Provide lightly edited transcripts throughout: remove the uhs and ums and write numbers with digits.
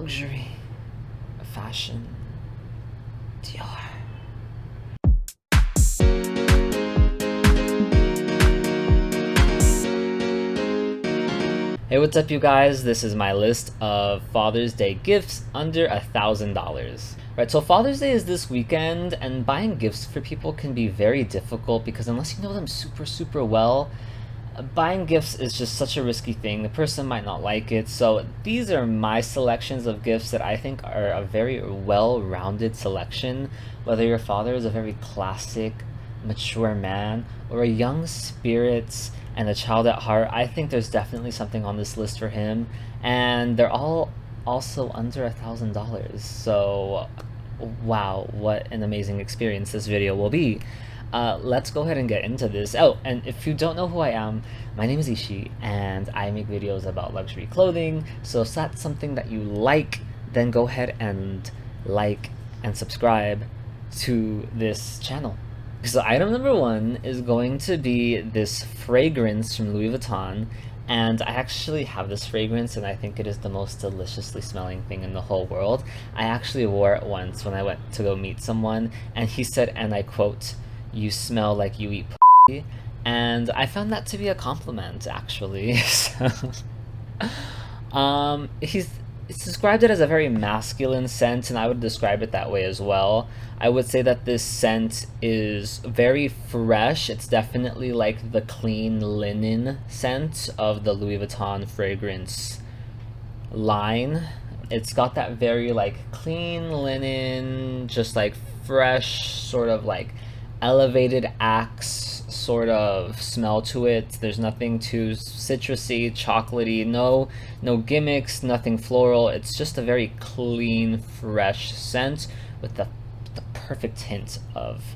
luxury, fashion, Dior. Hey, what's up you guys? This is my list of Father's Day gifts under $1,000. Right, so Father's Day is this weekend, and buying gifts for people can be very difficult because unless you know them super well, buying gifts is just such a risky thing. The person might not like it. So these are my selections of gifts that I think are a very well-rounded selection. Whether your father is a very classic, mature man or a young spirit and a child at heart, I think there's definitely something on this list for him. And they're all also under $1,000. So wow, what an amazing experience this video will be. Let's go ahead and get into this. Oh, and if you don't know who I am, my name is Ishi, and I make videos about luxury clothing. So if that's something that you like, then go ahead and like and subscribe to this channel. So item number one is going to be this fragrance from Louis Vuitton. And I actually have this fragrance, and I think it is the most deliciously smelling thing in the whole world. I actually wore it once when I went to go meet someone, and he said, and I quote, "You smell like you eat p***." And I found that to be a compliment, actually. It's described it as a very masculine scent, and I would describe it that way as well. I would say that this scent is very fresh. It's definitely like the clean linen scent of the Louis Vuitton fragrance line. It's got that very like clean linen, just like fresh, sort of like elevated axe sort of smell to it. There's nothing too citrusy, chocolatey, no gimmicks, nothing floral. It's just a very clean, fresh scent with the perfect hint of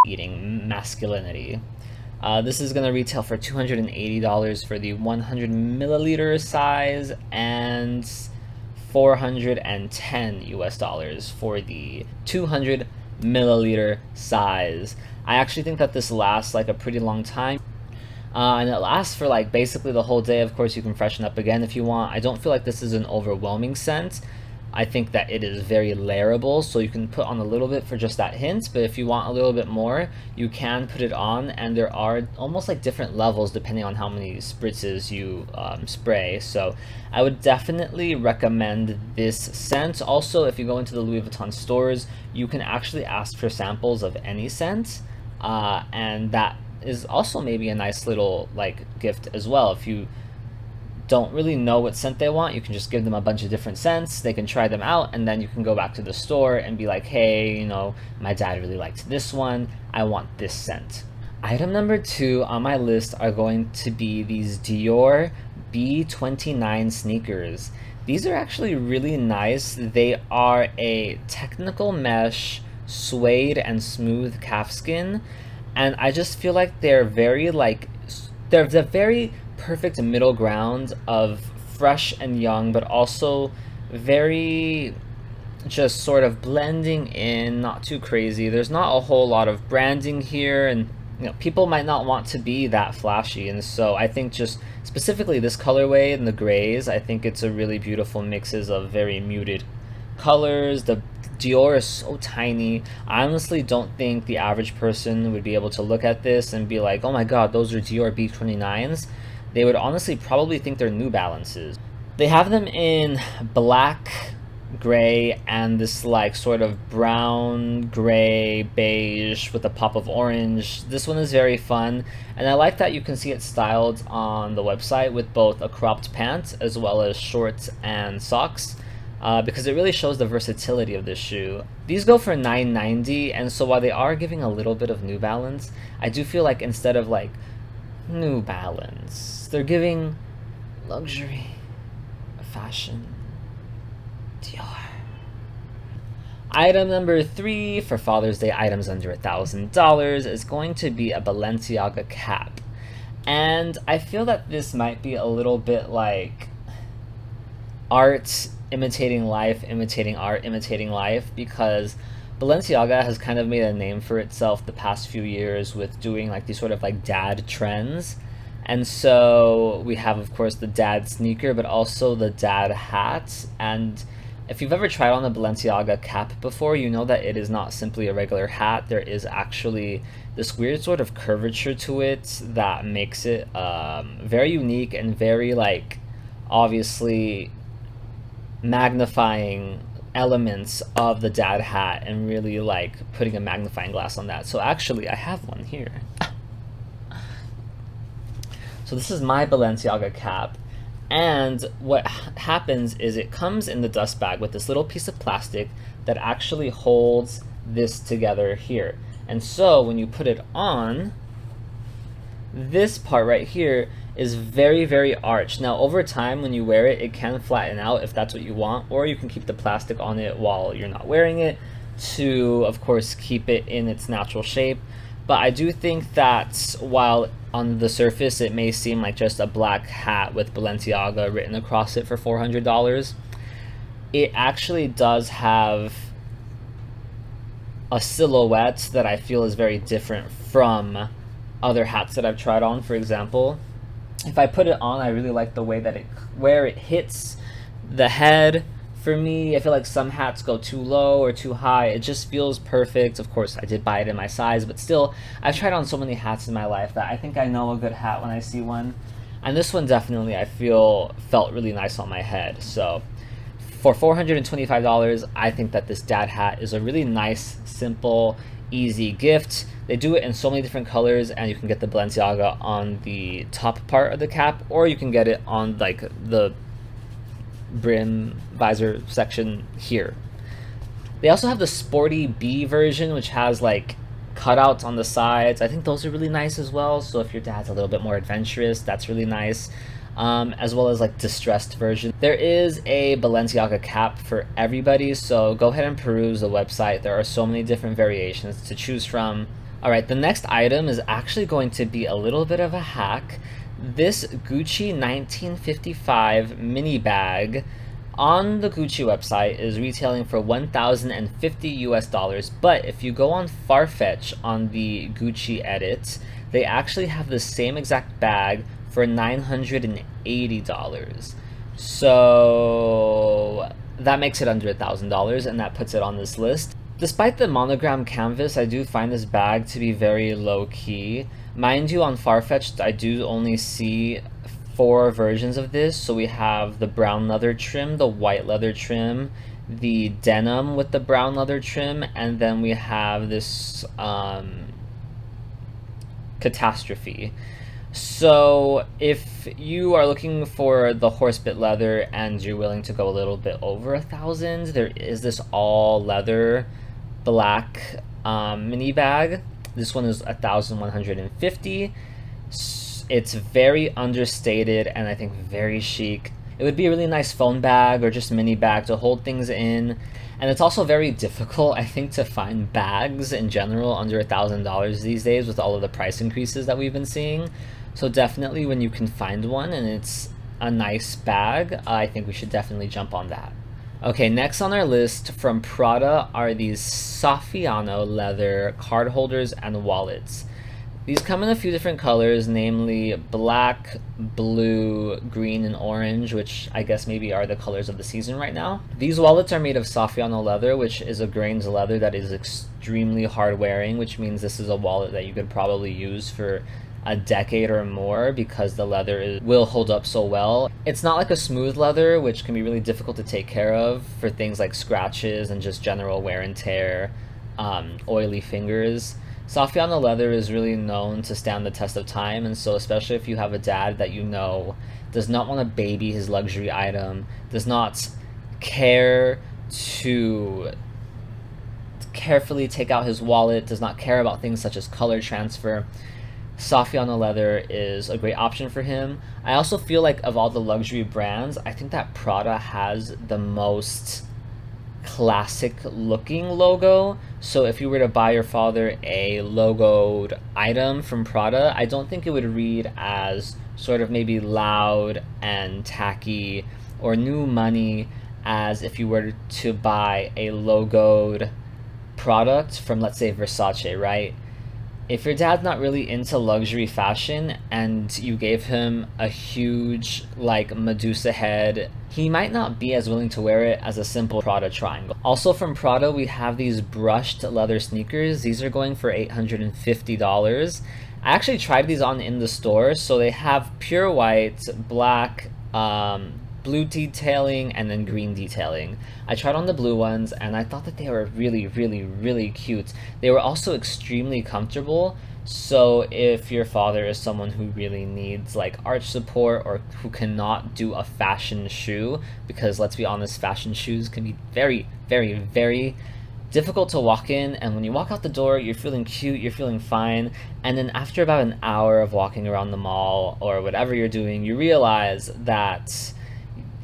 eating masculinity. This is going to retail for $280 for the 100 milliliter size and $410 US for the 200 milliliter size. I actually think that this lasts like a pretty long time, and it lasts for like basically the whole day. Of course, you can freshen up again if you want. I don't feel like this is an overwhelming scent. I think that it is very layerable, so you can put on a little bit for just that hint, but if you want a little bit more, you can put it on, and there are almost like different levels depending on how many spritzes you spray. So I would definitely recommend this scent. Also, if you go into the Louis Vuitton stores, you can actually ask for samples of any scent, and that is also maybe a nice little like gift as well. If you don't really know what scent they want, you can just give them a bunch of different scents. They can try them out, and then you can go back to the store and be like, hey, you know, my dad really liked this one, I want this scent. Item number two on my list are going to be these Dior B29 sneakers. These are actually really nice. They are a technical mesh, suede and smooth calfskin, and I just feel like they're very like, they're the very perfect middle ground of fresh and young, but also very just sort of blending in, not too crazy. There's not a whole lot of branding here, and you know, people might not want to be that flashy, and so I think just specifically this colorway and the grays, I think it's a really beautiful mixes of very muted colors. The Dior is so tiny. I honestly don't think the average person would be able to look at this and be like, oh my god, those are Dior B29s. They would honestly probably think they're New Balances. They have them in black, gray, and this like sort of brown, gray, beige with a pop of orange. This one is very fun, and I like that you can see it styled on the website with both a cropped pant as well as shorts and socks, because it really shows the versatility of this shoe. These go for $9.90, and so while they are giving a little bit of New Balance, I do feel like instead of like New Balance, they're giving luxury, fashion, Dior. Item number three for Father's Day items under $1,000 is going to be a Balenciaga cap. And I feel that this might be a little bit like art imitating life, imitating art, imitating life, because Balenciaga has kind of made a name for itself the past few years with doing like these sort of like dad trends, And so we have, of course, the dad sneaker, but also the dad hat. And if you've ever tried on a Balenciaga cap before, you know that it is not simply a regular hat. There is actually this weird sort of curvature to it that makes it very unique and very, like, obviously magnifying elements of the dad hat and really, like, putting a magnifying glass on that. So actually, I have one here. So this is my Balenciaga cap. And what happens is it comes in the dust bag with this little piece of plastic that actually holds this together here. And so when you put it on, this part right here is very, very arched. Now, over time, when you wear it, it can flatten out if that's what you want, or you can keep the plastic on it while you're not wearing it to, of course, keep it in its natural shape. But I do think that while on the surface it may seem like just a black hat with Balenciaga written across it for $400, it actually does have a silhouette that I feel is very different from other hats that I've tried on. For example, if I put it on, I really like the way that where it hits the head. For me, I feel like some hats go too low or too high. It just feels perfect. Of course, I did buy it in my size, but still, I've tried on so many hats in my life that I think I know a good hat when I see one. And this one definitely, I feel, felt really nice on my head. So for $425, I think that this dad hat is a really nice, simple, easy gift. They do it in so many different colors, and you can get the Balenciaga on the top part of the cap, or you can get it on, like, the brim visor section here. They also have the Sporty B version, which has, like, cutouts on the sides. I think those are really nice as well. So if your dad's a little bit more adventurous, that's really nice. As well as, like, distressed version. There is a Balenciaga cap for everybody, so go ahead and peruse the website. There are so many different variations to choose from. All right, the next item is actually going to be a little bit of a hack. This Gucci 1955 mini bag on the Gucci website is retailing for $1,050 US, but if you go on Farfetch on the Gucci edit, they actually have the same exact bag for $980. So that makes it under $1,000, and that puts it on this list. Despite the monogram canvas, I do find this bag to be very low-key. Mind you, on Farfetch, I do only see 4 versions of this. So we have the brown leather trim, the white leather trim, the denim with the brown leather trim, and then we have this catastrophe. So if you are looking for the horsebit leather and you're willing to go a little bit over $1,000, there is this all leather black mini bag. This one is $1,150. It's very understated and I think very chic. It would be a really nice phone bag or just mini bag to hold things in. And it's also very difficult, I think, to find bags in general under $1,000 these days with all of the price increases that we've been seeing. So definitely when you can find one and it's a nice bag, I think we should definitely jump on that. Okay, next on our list from Prada are these Saffiano leather card holders and wallets. These come in a few different colors, namely black, blue, green, and orange, which I guess maybe are the colors of the season right now. These wallets are made of Saffiano leather, which is a grains leather that is extremely hard wearing, which means this is a wallet that you could probably use for a decade or more because the leather will hold up so well. It's not like a smooth leather, which can be really difficult to take care of for things like scratches and just general wear and tear, oily fingers. Saffiano leather is really known to stand the test of time, and so especially if you have a dad that you know does not want to baby his luxury item, does not care to carefully take out his wallet, does not care about things such as color transfer, Saffiano leather is a great option for him. I also feel like of all the luxury brands, I think that Prada has the most classic looking logo. So if you were to buy your father a logoed item from Prada, I don't think it would read as sort of maybe loud and tacky or new money as if you were to buy a logoed product from, let's say, Versace, right? If your dad's not really into luxury fashion and you gave him a huge like Medusa head, he might not be as willing to wear it as a simple Prada triangle. Also from Prada, we have these brushed leather sneakers. These are going for $850. I actually tried these on in the store. So they have pure white, black, blue detailing, and then green detailing. I tried on the blue ones and I thought that they were really, really, really cute. They were also extremely comfortable. So if your father is someone who really needs like arch support or who cannot do a fashion shoe, because let's be honest, fashion shoes can be very, very, very difficult to walk in, and when you walk out the door you're feeling cute, you're feeling fine, and then after about an hour of walking around the mall or whatever you're doing, you realize that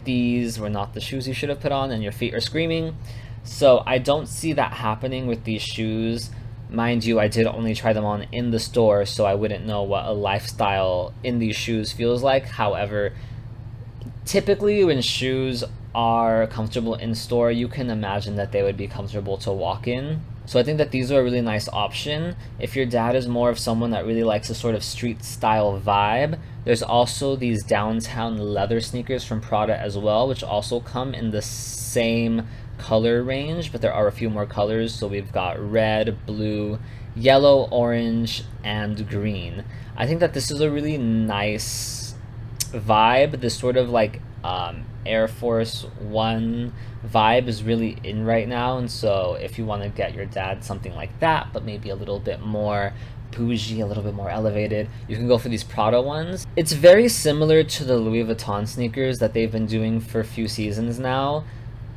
these were not the shoes you should have put on and your feet are screaming. So I don't see that happening with these shoes. Mind you, I did only try them on in the store, so I wouldn't know what a lifestyle in these shoes feels like. However, typically when shoes are comfortable in store, you can imagine that they would be comfortable to walk in. So I think that these are a really nice option. If your dad is more of someone that really likes a sort of street style vibe, there's also these downtown leather sneakers from Prada as well, which also come in the same color range, but there are a few more colors. So we've got red, blue, yellow, orange, and green. I think that this is a really nice vibe. This sort of like Air Force One vibe is really in right now, and so if you want to get your dad something like that but maybe a little bit more bougie, a little bit more elevated, you can go for these Prada ones. It's very similar to the Louis Vuitton sneakers that they've been doing for a few seasons now,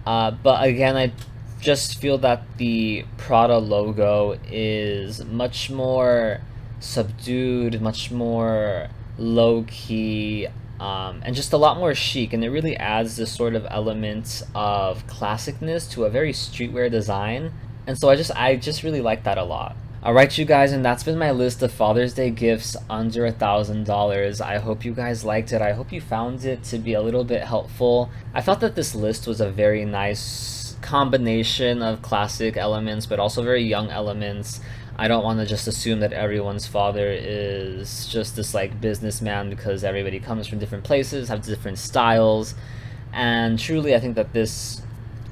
but again, I just feel that the Prada logo is much more subdued, much more low-key, and just a lot more chic, and it really adds this sort of element of classicness to a very streetwear design, and so I just really like that a lot. Alright you guys, and that's been my list of Father's Day gifts under $1,000. I hope you guys liked it. I hope you found it to be a little bit helpful. I felt that this list was a very nice combination of classic elements but also very young elements. I don't want to just assume that everyone's father is just this like businessman, because everybody comes from different places, have different styles, and truly I think that this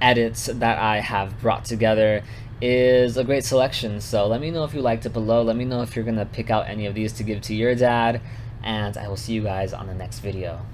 edit that I have brought together is a great selection. So let me know if you liked it below. Let me know if you're gonna pick out any of these to give to your dad, and I will see you guys on the next video.